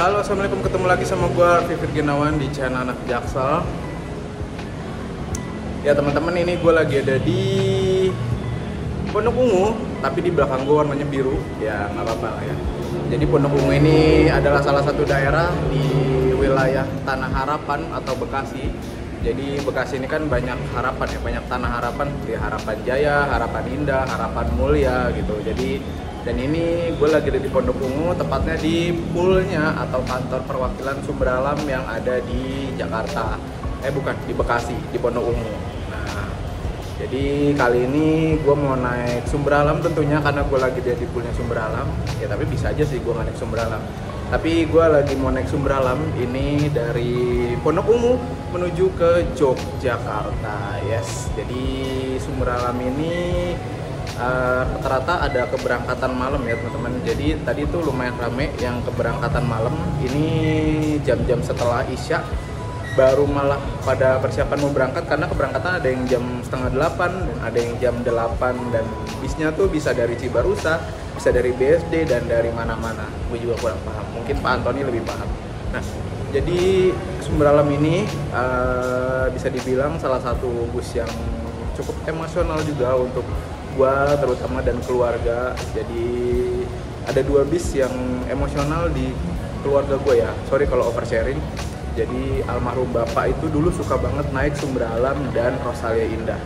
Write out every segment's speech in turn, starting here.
Halo, assalamualaikum, ketemu lagi sama gue Vivir Gunawan di channel Anak Jaksel. Ya teman-teman, ini gue lagi ada di Pondok Ungu, tapi di belakang gue warnanya biru. Ya nggak apa-apa lah ya. Jadi Pondok Ungu ini adalah salah satu daerah di wilayah Tanah Harapan atau Bekasi. Jadi Bekasi ini kan banyak harapan ya, banyak tanah harapan seperti Harapan Jaya, Harapan Indah, Harapan Mulia gitu. Dan ini gue lagi ada di Pondok Ungu, tepatnya di poolnya atau kantor perwakilan Sumber Alam yang ada di Jakarta. Bukan, di Bekasi, di Pondok Ungu. Nah, jadi kali ini gue mau naik Sumber Alam tentunya karena gue lagi di poolnya Sumber Alam. Ya tapi bisa aja sih gue nggak naik Sumber Alam. Tapi gue lagi mau naik Sumber Alam ini dari Pondok Ungu menuju ke Yogyakarta. Yes, jadi Sumber Alam ini rata-rata ada keberangkatan malam ya teman-teman. Jadi tadi tuh lumayan rame yang keberangkatan malam. Ini jam-jam setelah Isya baru malah pada persiapan mau berangkat, karena keberangkatan ada yang jam setengah 8 dan ada yang jam 8, dan bisnya tuh bisa dari Cibarusa, bisa dari BSD dan dari mana-mana. Gue juga kurang paham, mungkin Pak Antoni lebih paham. Nah, jadi Sumber Alam ini bisa dibilang salah satu bus yang cukup emosional juga untuk gua terutama dan keluarga. Jadi ada dua bis yang emosional di keluarga gue ya. Sorry kalau oversharing. Jadi almarhum bapak itu dulu suka banget naik Sumber Alam dan Rosalia Indah.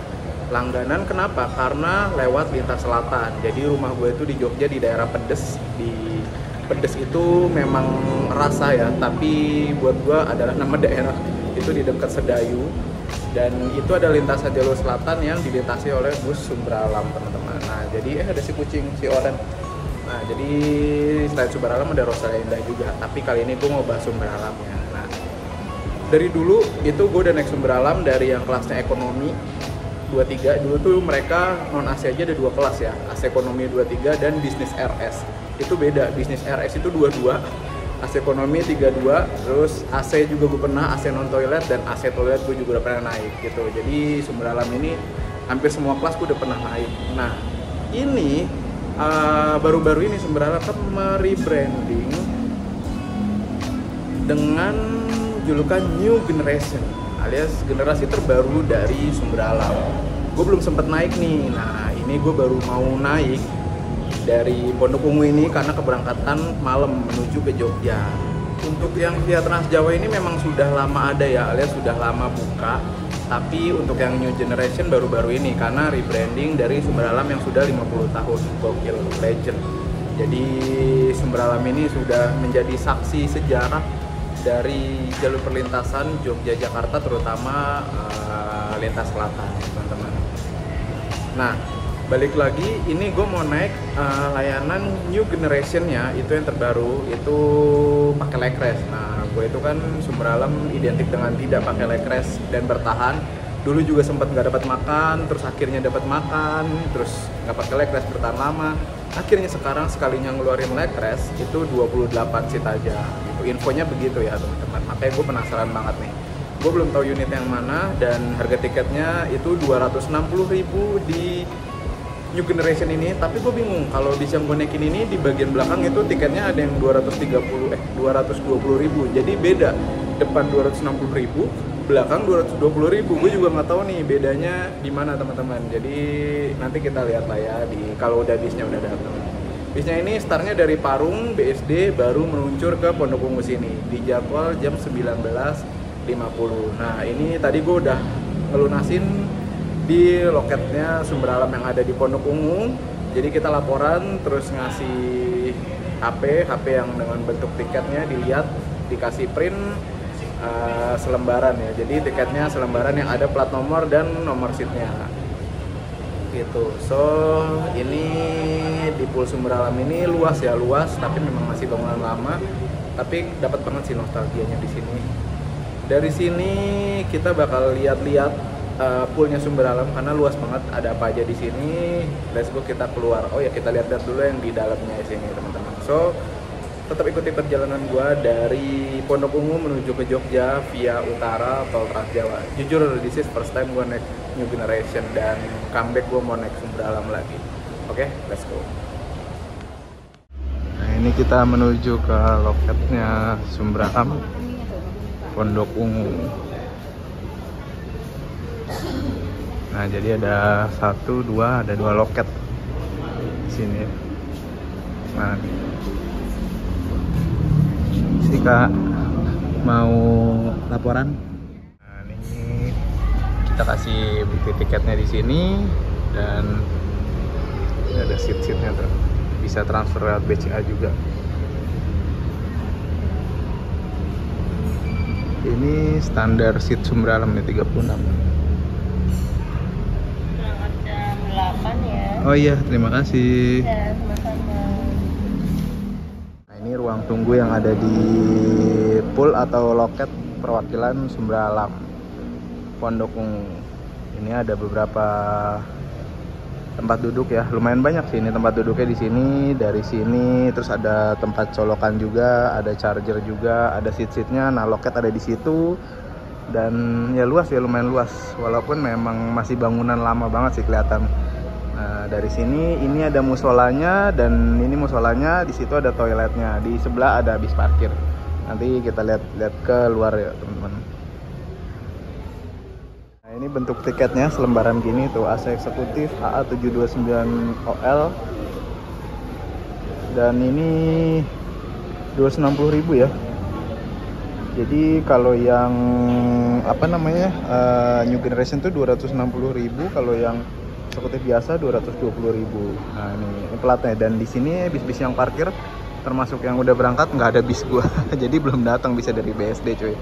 Langganan kenapa? Karena lewat lintas selatan. Jadi rumah gue itu di Jogja di daerah Pedes. Di Pedes itu memang rasa ya, tapi buat gue adalah nama daerah. Itu di dekat Sedayu. Dan itu ada lintasan jalur selatan yang dilintasi oleh bus Sumber Alam teman-teman. Nah jadi ada si kucing, si oren. Nah jadi selain Sumber Alam ada Rosalia Indah juga, tapi kali ini gue mau bahas Sumber Alamnya. Nah dari dulu itu gue udah naik Sumber Alam dari yang kelasnya ekonomi 23. Dulu tuh mereka non AC aja ada dua kelas ya, AC ekonomi 23 dan bisnis RS. Itu beda, bisnis RS itu 22, AC ekonomi 32, terus AC juga gue pernah, AC non toilet dan AC toilet gue juga udah pernah naik gitu. Jadi Sumber Alam ini hampir semua kelas gue udah pernah naik. Nah ini baru-baru ini Sumber Alam kan merebranding dengan julukan New Generation alias generasi terbaru dari Sumber Alam. Gue belum sempet naik nih. Nah ini gue baru mau naik dari Pondok Ungu ini karena keberangkatan malam menuju ke Jogja. Untuk yang via Trans Jawa ini memang sudah lama ada ya, alias sudah lama buka. Tapi untuk yang New Generation baru-baru ini karena rebranding dari Sumber Alam yang sudah 50 tahun, gokil, legend. Jadi Sumber Alam ini sudah menjadi saksi sejarah dari jalur perlintasan Jogja-Jakarta, terutama lintas selatan, teman-teman. Nah, balik lagi, ini gue mau naik layanan New Generation-nya, itu yang terbaru, itu pakai Lekres. Nah, gue itu kan Sumber Alam identik dengan tidak pakai Lekres dan bertahan. Dulu juga sempat nggak dapat makan, terus akhirnya dapat makan, terus nggak pakai Lekres bertahan lama. Akhirnya sekarang sekalinya ngeluarin Lekres itu 28 seat aja. Gitu. Infonya begitu ya teman-teman. Makanya gue penasaran banget nih. Gue belum tahu unit yang mana dan harga tiketnya itu 260.000 di New Generation ini, tapi gue bingung kalau di yang gue naikin ini di bagian belakang itu tiketnya ada yang 220.000. Jadi beda, depan 260.000, belakang 220.000. Gue juga nggak tahu nih bedanya di mana teman-teman. Jadi nanti kita lihat lah ya di kalau udah bisnya udah datang. Bisnya ini startnya dari Parung BSD baru meluncur ke Pondok Ungu sini di jadwal jam 19.50. Nah ini tadi gue udah ngelunasin di loketnya Sumber Alam yang ada di Pondok Ungu. Jadi kita laporan terus ngasih HP yang dengan bentuk tiketnya dilihat, dikasih print selembaran ya. Jadi tiketnya selembaran yang ada plat nomor dan nomor seatnya gitu. So ini di pool Sumber Alam ini luas ya, luas, tapi memang masih bangunan lama, tapi dapat banget sih nostalgianya di sini. Dari sini kita bakal lihat-lihat poolnya Sumber Alam karena luas banget, ada apa aja di sini. Let's go, kita keluar. Oh ya, kita lihat-lihat dulu yang di dalamnya di sini teman-teman. So tetap ikuti perjalanan gua dari Pondok Ungu menuju ke Jogja via utara tol Trans Jawa. Jujur this is first time gua naik New Generation dan comeback gua mau naik Sumber Alam lagi. Oke, let's go. Nah ini kita menuju ke loketnya Sumberam Pondok Ungu. Nah, jadi ada ada dua loket di sini. Nah, si Kak mau laporan. Nah, ini kita kasih bukti tiketnya di sini dan ada seat-seatnya tuh. Bisa transfer lewat BCA juga. Ini standar seat Sumberam nih 36. Berangkat jam 8 ya. Oh iya, terima kasih. Ya, sama-sama. Nah, ini ruang tunggu yang ada di pool atau loket perwakilan Sumberam Pondok Ungu. Ini ada beberapa tempat duduk ya, lumayan banyak sih ini tempat duduknya di sini. Dari sini terus ada tempat colokan juga, ada charger juga, ada seat-seatnya. Nah, loket ada di situ dan ya luas ya, lumayan luas. Walaupun memang masih bangunan lama banget sih kelihatan. Nah, dari sini ini ada musolanya dan ini musolanya, di situ ada toiletnya. Di sebelah ada bis parkir. Nanti kita lihat ke luar ya teman-teman. Ini bentuk tiketnya selembaran gini tuh, AC eksekutif AA729OL. Dan ini 260.000 ya. Jadi kalau yang new generation tuh 260.000, kalau yang eksekutif biasa 220.000. Nah, ini platnya. Dan di sini bis-bis yang parkir termasuk yang udah berangkat nggak ada bis gua. Jadi belum datang, bisa dari BSD cuy.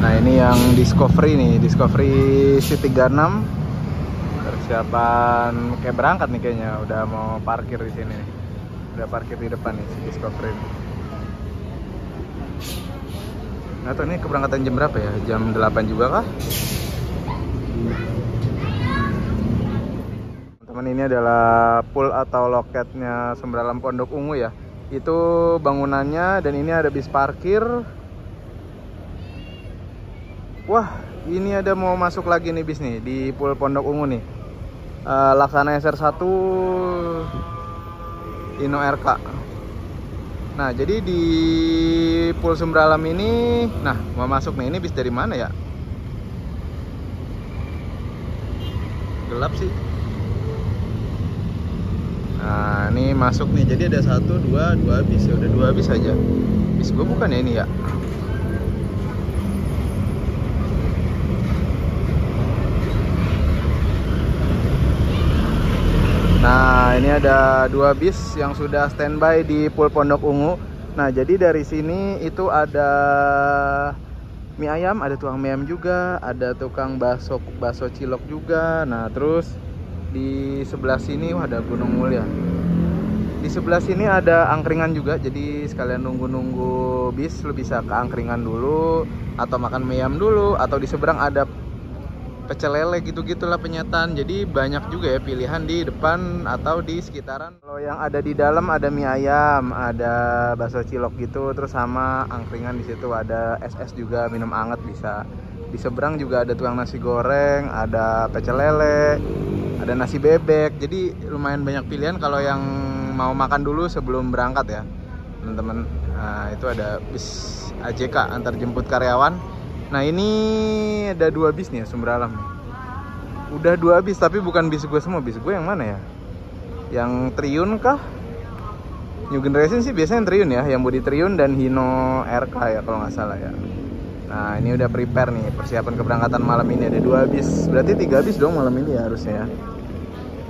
Nah, ini yang Discovery nih, Discovery C36. Persiapan kayak berangkat nih kayaknya, udah mau parkir di sini nih. Udah parkir di depan nih si Discovery. Nggak tahu ini keberangkatan jam berapa ya? Jam 8 juga kah? Teman, ini adalah pool atau loketnya Sumberam Pondok Ungu ya. Itu bangunannya dan ini ada bis parkir. Wah, ini ada mau masuk lagi nih bis nih di pool Pondok Ungu nih. Laksana SR1 Inno RK. Nah, jadi di pool Sumberam ini, nah mau masuk nih, ini bis dari mana ya? Gelap sih. Nah, ini masuk nih, jadi ada dua bis ya, udah 2 bis aja. Bis gue bukan ya ini ya? Nah, ini ada 2 bis yang sudah standby di pool Pondok Ungu. Nah, jadi dari sini itu ada mie ayam, ada tukang mie ayam juga, ada tukang bakso cilok juga. Nah, terus di sebelah sini ada Gunung Mulia. Di sebelah sini ada angkringan juga, jadi sekalian nunggu bis lu bisa ke angkringan dulu atau makan mie ayam dulu, atau di seberang ada pecel lele gitu-gitulah penyetan. Jadi banyak juga ya pilihan di depan atau di sekitaran. Kalau yang ada di dalam ada mie ayam, ada bakso cilok gitu, terus sama angkringan di situ, ada SS juga, minum anget bisa. Di seberang juga ada tukang nasi goreng, ada pecel lele, ada nasi bebek. Jadi lumayan banyak pilihan kalau yang mau makan dulu sebelum berangkat ya teman-teman. Nah, itu ada bis AJK, antar jemput karyawan. Nah, ini ada 2 bis nih ya Sumberam nih. Udah 2 bis, tapi bukan bis gue semua. Bis gue yang mana ya? Yang Triun kah? New Generation sih biasanya yang Triun ya, yang bodi Triun dan Hino RK ya kalau nggak salah ya. Nah, ini udah prepare nih, persiapan keberangkatan malam ini ada 2 bis. Berarti 3 bis dong malam ini ya harusnya ya.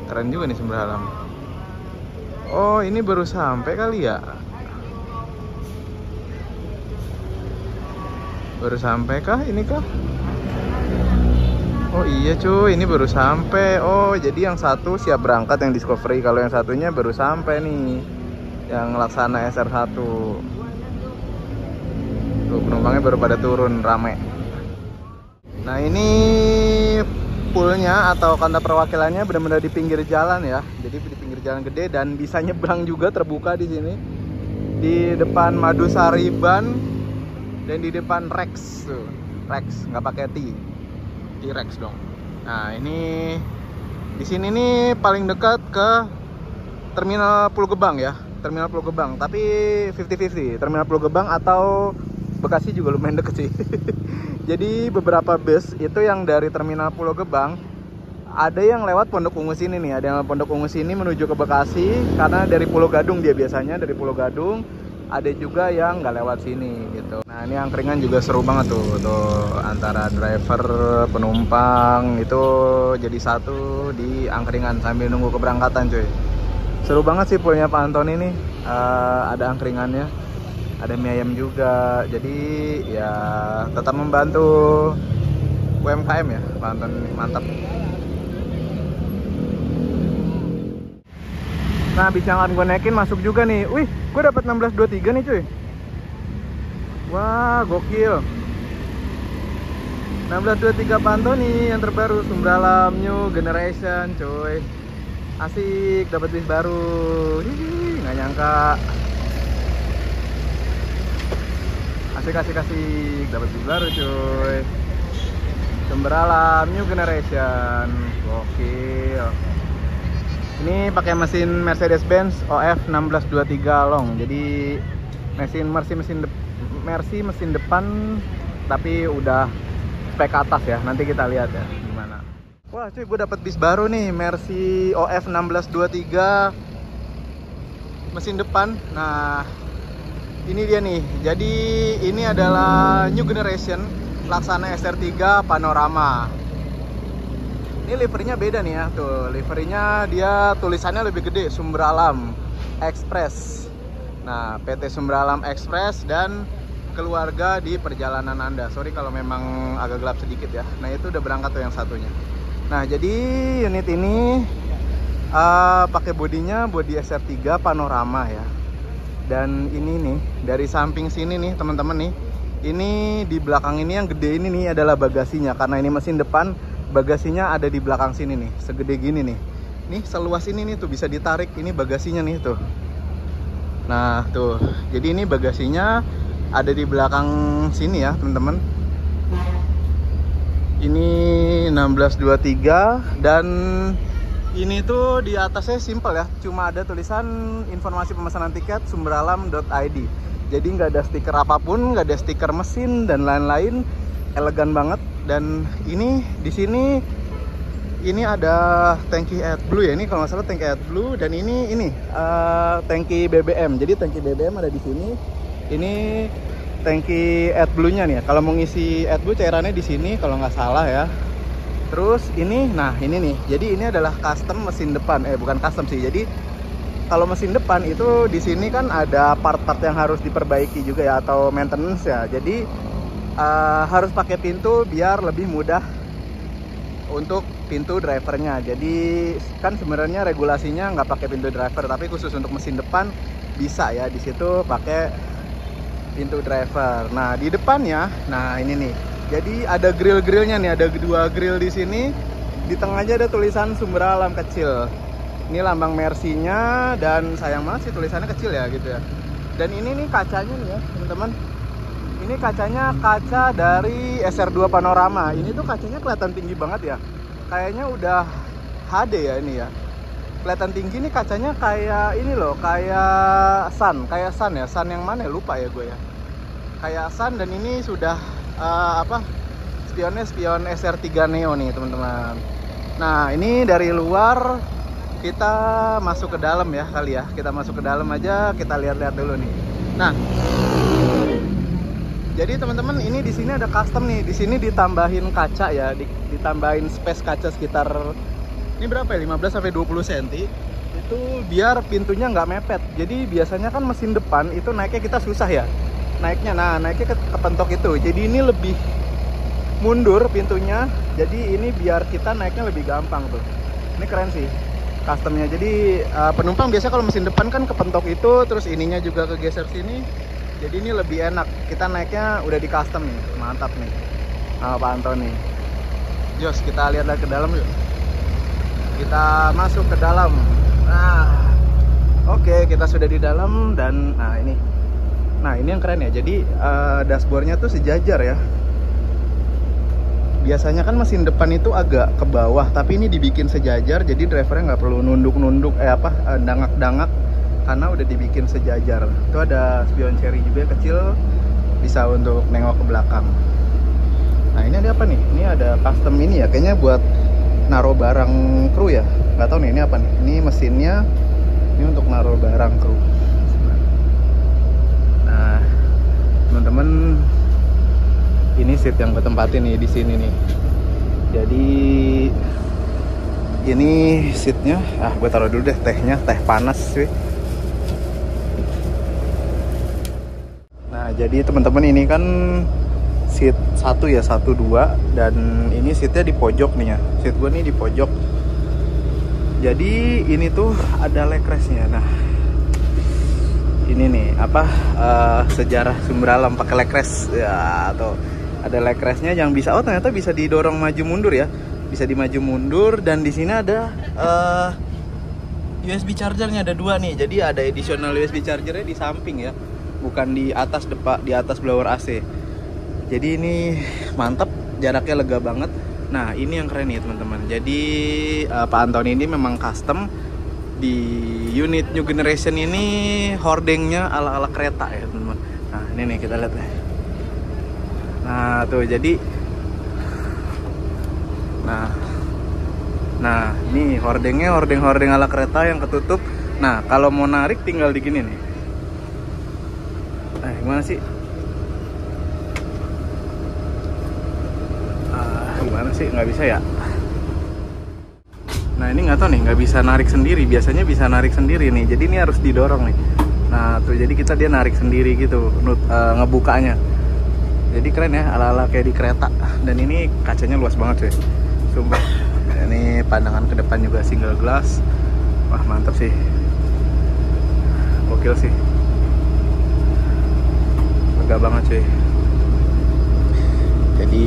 Keren juga nih Sumberam. Oh, ini baru sampai kali ya? Baru sampai kah ini kah? Oh iya cuy, ini baru sampai. Oh, jadi yang satu siap berangkat yang Discovery, kalau yang satunya baru sampai nih, yang Laksana SR1. Tuh, penumpangnya baru pada turun, rame. Nah, ini poolnya atau kantor perwakilannya benar-benar di pinggir jalan ya. Jadi di pinggir jalan gede dan bisa nyebrang juga, terbuka di sini. Di depan Madusari Ban. Dan di depan Rex tuh, Rex nggak pakai T, T-Rex dong. Nah, ini Di sini nih paling dekat ke Terminal Pulau Gebang ya. Terminal Pulau Gebang, tapi 50-50. Terminal Pulau Gebang atau Bekasi juga lumayan deket sih. Jadi beberapa bus itu yang dari Terminal Pulau Gebang, ada yang lewat Pondok Ungu sini nih. Ada yang Pondok Ungu sini menuju ke Bekasi, karena dari Pulau Gadung dia biasanya, dari Pulau Gadung. Ada juga yang nggak lewat sini gitu. Nah ini angkringan juga seru banget tuh antara driver penumpang itu jadi satu di angkringan sambil nunggu keberangkatan cuy. Seru banget sih punya Pak Anton ini. Ada angkringannya, ada mie ayam juga. Jadi ya tetap membantu UMKM ya Pak Anton, mantap. Nah, bis yang akan gue naikin masuk juga nih. Wih, gue dapat 1623 nih cuy. Wah, gokil. 1623 Panto nih yang terbaru, Sumbralam New Generation cuy. Asik, dapat bis baru. Hihi, nggak nyangka. Asik, dapat bis baru cuy. Sumbralam New Generation. Gokil. Ini pakai mesin Mercedes-Benz OF 1623 long. Jadi mesin depan tapi udah spek atas ya. Nanti kita lihat ya gimana. Wah, cuy, gue dapet bis baru nih, Mercy OF 1623 mesin depan. Nah, ini dia nih. Jadi ini adalah New Generation Laksana SR3 Panorama. Ini liverynya beda nih ya, tuh liverynya dia tulisannya lebih gede, Sumbralam Express. Nah, PT Sumbralam Express dan keluarga di perjalanan Anda. Sorry kalau memang agak gelap sedikit ya. Nah itu udah berangkat tuh yang satunya. Nah jadi unit ini pakai bodinya bodi SR3 Panorama ya. Dan ini nih dari samping sini nih teman-teman nih, ini di belakang ini yang gede ini nih adalah bagasinya. Karena ini mesin depan, bagasinya ada di belakang sini nih, segede gini nih. Nih seluas ini nih tuh bisa ditarik, ini bagasinya nih tuh. Nah tuh, jadi ini bagasinya ada di belakang sini ya teman-teman. Ini 1623 dan ini tuh di atasnya simple ya, cuma ada tulisan informasi pemesanan tiket sumbralam.id. Jadi nggak ada stiker apapun, nggak ada stiker mesin dan lain-lain, elegan banget. Dan ini di sini ini ada tangki AdBlue ya, ini kalau nggak salah tangki AdBlue, dan ini tangki BBM. Jadi tangki BBM ada di sini. Ini tangki AdBlue-nya nih ya. Kalau mau ngisi AdBlue cairannya di sini kalau nggak salah ya. Terus ini, nah ini nih. Jadi ini adalah custom mesin depan. Bukan custom sih. Jadi kalau mesin depan itu di sini kan ada part-part yang harus diperbaiki juga ya, atau maintenance ya. Jadi harus pakai pintu biar lebih mudah untuk pintu drivernya. Jadi kan sebenarnya regulasinya nggak pakai pintu driver, tapi khusus untuk mesin depan bisa ya. Di situ pakai pintu driver. Nah di depannya, nah ini nih. Jadi ada grill-grillnya nih, ada dua grill di sini. Di tengahnya ada tulisan Sumbralam kecil. Ini lambang Mercy-nya dan sayang banget sih tulisannya kecil ya gitu ya. Dan ini nih kacanya nih ya teman-teman. Ini kacanya kaca dari SR2 Panorama. Ini tuh kacanya kelihatan tinggi banget ya. Kayaknya udah HD ya ini ya. Kelihatan tinggi nih kacanya, kayak ini loh, kayak Sun ya. Sun yang mana ya? Lupa ya gue ya. Kayak Sun, dan ini sudah spion SR3 Neo nih teman-teman. Nah ini dari luar, kita masuk ke dalam ya kali ya. Kita masuk ke dalam aja, kita lihat-lihat dulu nih. Nah, jadi teman-teman ini di sini ada custom nih. Di sini ditambahin kaca ya, ditambahin space kaca sekitar ini berapa ya? 15 sampai 20 cm. Itu biar pintunya nggak mepet. Jadi biasanya kan mesin depan itu naiknya kita susah ya. Naiknya ke pentok itu. Jadi ini lebih mundur pintunya. Jadi ini biar kita naiknya lebih gampang tuh. Ini keren sih customnya. Jadi penumpang biasa kalau mesin depan kan kepentok itu, terus ininya juga kegeser sini. Jadi ini lebih enak. Kita naiknya udah di custom nih. Mantap nih sama Pak Antoni. Jos, kita lihat lagi ke dalam yuk. Kita masuk ke dalam. Nah, oke, kita sudah di dalam. Dan nah ini yang keren ya. Jadi dashboardnya tuh sejajar ya. Biasanya kan mesin depan itu agak ke bawah, tapi ini dibikin sejajar, jadi drivernya nggak perlu nunduk-nunduk, dangak-dangak, karena udah dibikin sejajar. Itu ada spion cherry juga kecil, bisa untuk nengok ke belakang. Nah ini ada apa nih? Ini ada custom ini ya, kayaknya buat naruh barang kru ya. Nggak tahu nih ini apa nih? Ini mesinnya, ini untuk naruh barang kru. Nah teman-teman, ini seat yang gue tempatin nih di sini nih. Jadi ini seatnya, gue taruh dulu deh tehnya, teh panas sih. Nah jadi teman-teman, ini kan seat 1 ya, 1, 2, dan ini seatnya di pojok nih ya. Seat gue nih di pojok. Jadi ini tuh ada leg restnya. Nah ini nih sejarah Sumber Alam pakai leg rest ya, atau ada leg restnya yang bisa, ternyata bisa didorong maju mundur ya, bisa dimaju mundur. Dan di sini ada USB chargernya, ada 2 nih. Jadi ada additional USB chargernya di samping ya, bukan di atas di atas blower AC. Jadi ini mantap, jaraknya lega banget. Nah ini yang keren nih teman-teman. Jadi Pak Antoni ini memang custom di unit new generation ini, hordengnya ala-ala kereta ya teman-teman. Nah ini nih kita lihat nih. Nah tuh jadi, nah ini hordengnya, hordeng ala kereta yang ketutup. Nah kalau mau narik tinggal di gini nih. Gimana sih? Gimana sih? Nggak bisa ya? Nah ini nggak tahu nih, nggak bisa narik sendiri. Biasanya bisa narik sendiri nih. Jadi ini harus didorong nih. Nah tuh jadi dia narik sendiri gitu, ngebukanya. Jadi keren ya, ala-ala kayak di kereta. Dan ini kacanya luas banget sih, sumpah. Ini pandangan ke depan juga single glass. Wah mantap sih, gokil sih, lega banget cuy. Jadi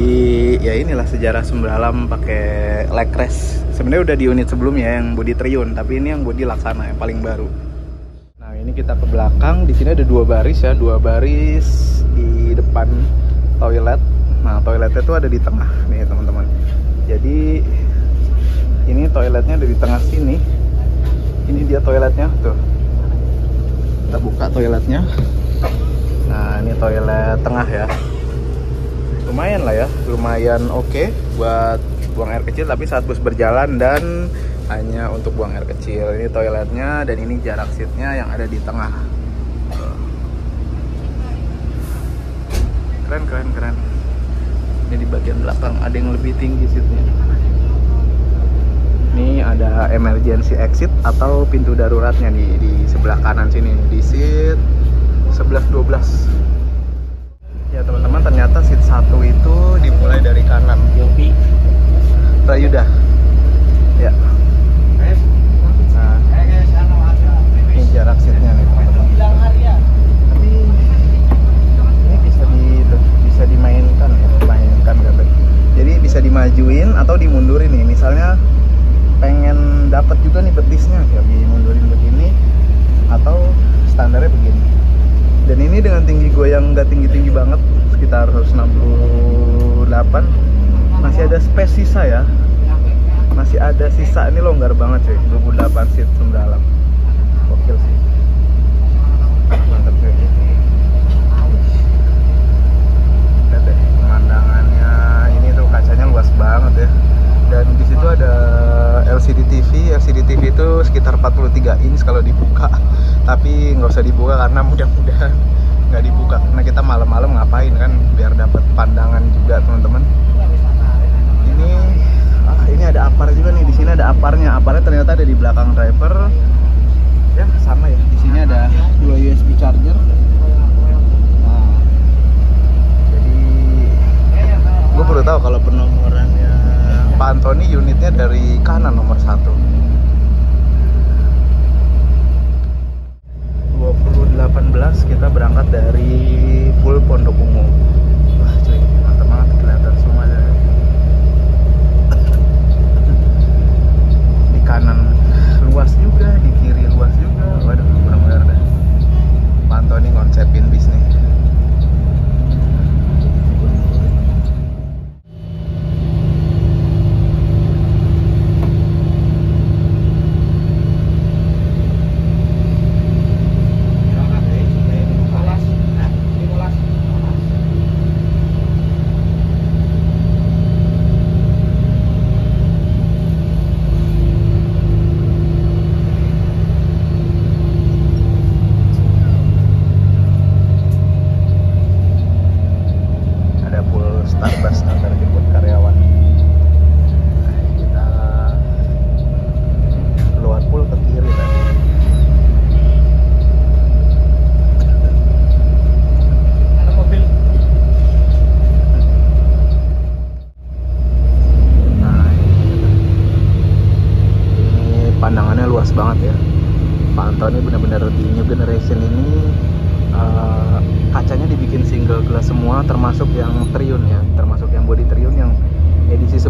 ya inilah sejarah Sumber Alam pakai leg rest. Sebenarnya udah di unit sebelumnya yang bodi Triun, tapi ini yang bodi Laksana yang paling baru. Nah ini kita ke belakang. Di sini ada 2 baris ya, 2 baris di depan toilet. Nah toiletnya tuh ada di tengah nih teman-teman. Jadi ini toiletnya ada di tengah sini. Ini dia toiletnya tuh. Kita buka toiletnya. Nah ini toilet tengah ya. Lumayan lah ya, lumayan oke buat buang air kecil, tapi saat bus berjalan dan hanya untuk buang air kecil. Ini toiletnya, dan ini jarak seatnya yang ada di tengah. Keren. Ini di bagian belakang ada yang lebih tinggi seatnya. Ini ada emergency exit atau pintu daruratnya nih di sebelah kanan sini, di seat 11-12. Ya teman-teman, ternyata seat 1 itu dimulai dari kanan. Yopi Prayuda. Ya. Nah, ini jarak seatnya nih teman-teman. Tapi ini bisa dimainkan ya, jadi bisa dimajuin atau dimundurin nih. Misalnya pengen dapat juga nih betisnya, ya dimundurin begini atau standarnya begini. Dan ini dengan tinggi gue yang nggak tinggi-tinggi banget, sekitar 168, masih ada space sisa ya, masih ada sisa. Ini longgar banget cuy, 28 seat Sumber Alam, gokil sih, mantap cuy. Lihat deh pemandangannya, ini tuh kacanya luas banget ya. Dan di situ ada LCD TV itu sekitar 43 inch kalau dibuka, tapi nggak usah dibuka karena mudah-mudahan nggak dibuka, karena kita malam-malam ngapain kan, biar dapat pandangan juga teman-teman. Ini ada apar juga nih, di sini ada aparnya ternyata ada di belakang driver ya, sama ya. Di sini ada 2 USB charger. Nah, jadi gue baru tahu kalau penomorannya Pak Antoni unitnya dari kanan nomor 1. 2018 kita berangkat dari Pul Pondok Ungu. Wah cuy, mantap banget, kelihatan semua ya. Di kanan luas juga, di kiri luas juga. Waduh, benar-benar dah Pak Antoni konsepin bis nih.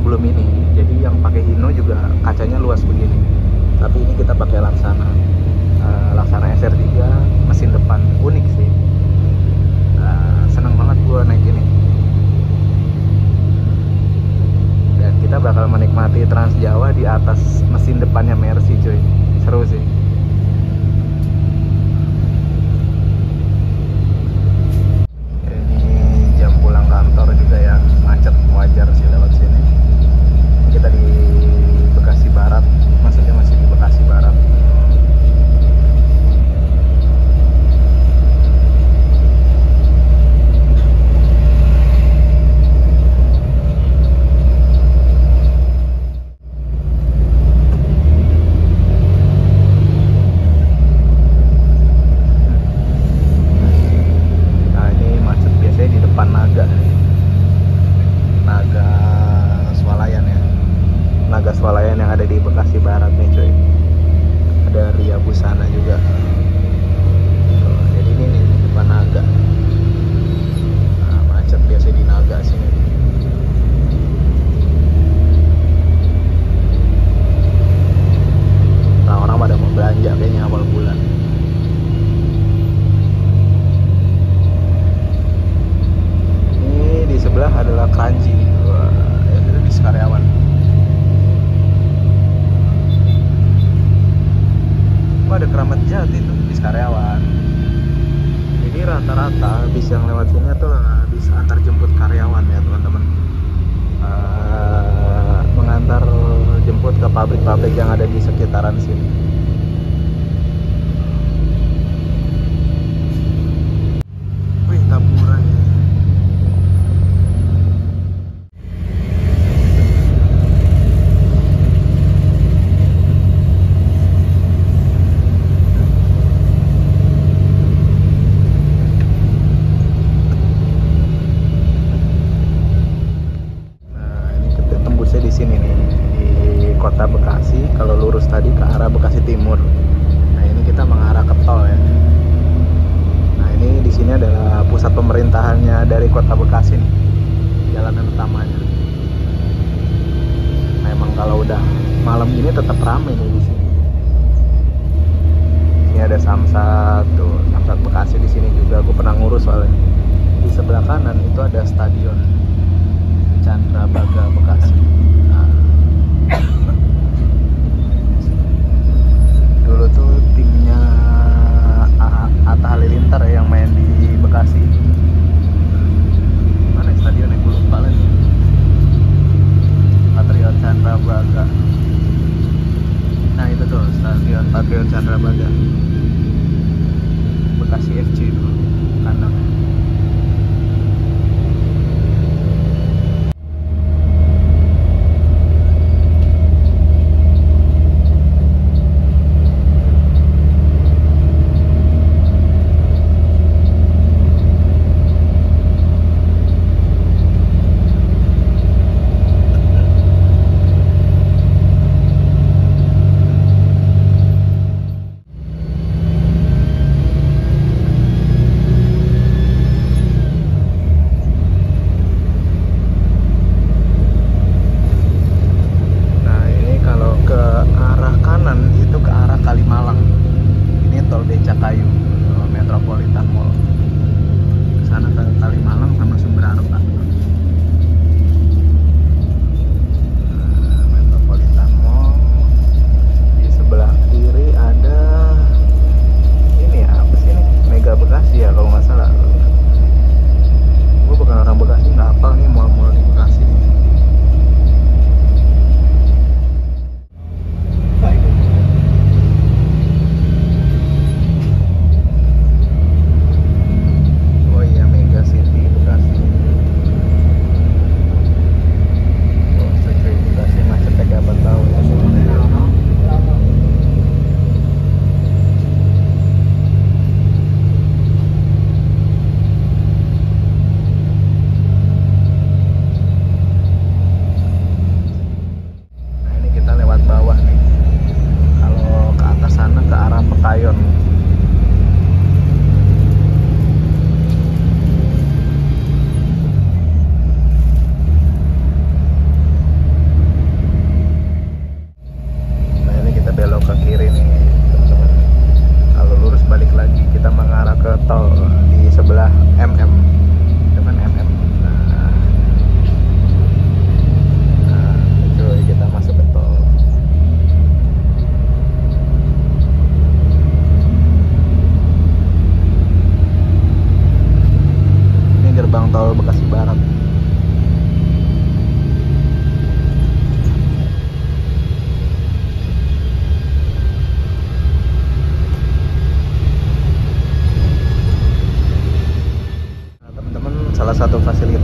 sebelum ini. Jadi yang pakai Hino juga kacanya luas begini. Tapi ini kita pakai Laksana. Laksana SR3 mesin depan, unik sih. Seneng banget gua naik ini. Dan kita bakal menikmati Trans Jawa di atas mesin depannya Mercy, cuy. Seru sih. Ini jam pulang kantor juga ya, macet wajar sih lewat sini. Kita di Bekasi Barat, maksudnya masih di Bekasi Barat. Naga Swalayan yang ada di Bekasi Barat nih, cuy. Ada Ria Busana juga. Tuh, jadi ini nih depan Naga. Nah, macet biasa di Naga sini. Orang-orang pada mau belanja kayaknya awal bulan. Ini di sebelah adalah Kranji. Wah, itu di Karyawan. Ada Keramat Jati itu bis Karyawan. Jadi rata-rata bis yang lewat sini tuh bis antar jemput karyawan ya teman-teman. Mengantar jemput ke pabrik-pabrik yang ada di sekitaran sini. Wih, taburan ya. Kota Bekasi, kalau lurus tadi ke arah Bekasi Timur. Nah, ini kita mengarah ke tol ya. Nah, ini di sini adalah pusat pemerintahannya dari Kota Bekasi nih. Jalanan utamanya. Nah, emang kalau udah malam gini tetap ramai nih di sini. Ini ada Samsat tuh, Samsat Bekasi di sini juga. Gue pernah ngurus soalnya. Di sebelah kanan itu ada Stadion Candrabaga Bekasi. Dulu tuh timnya Atta Halilintar ya yang main di Bekasi. Mana stadionnya, gue lupa lagi. Patriot Candrabaga. Nah itu tuh stadion Patriot Candrabaga, Bekasi FC itu kandangnya.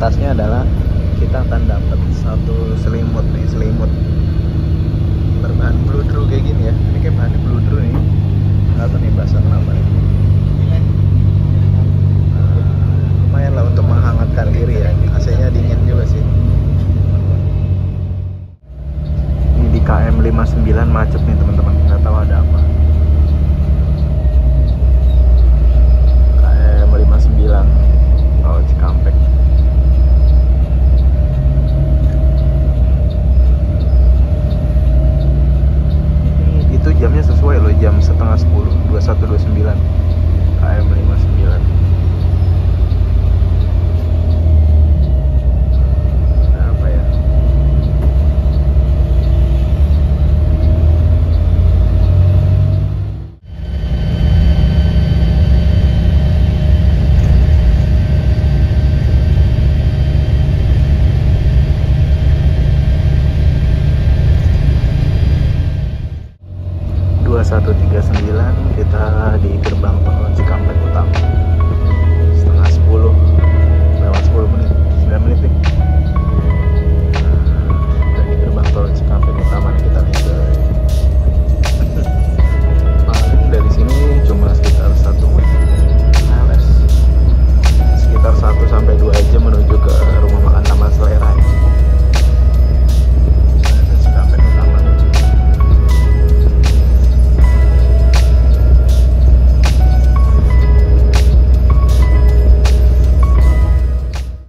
atasnya adalah kita akan dapat satu selimut nih, selimut berbahan bludru kayak gini ya. Ini kayak bahannya bludru nih, nggak tahu nih bahasa kenapa nih. Lumayan lah untuk menghangatkan diri ya. AC-nya dingin juga sih. Ini di KM 59 macet nih teman-teman, nggak tahu ada apa.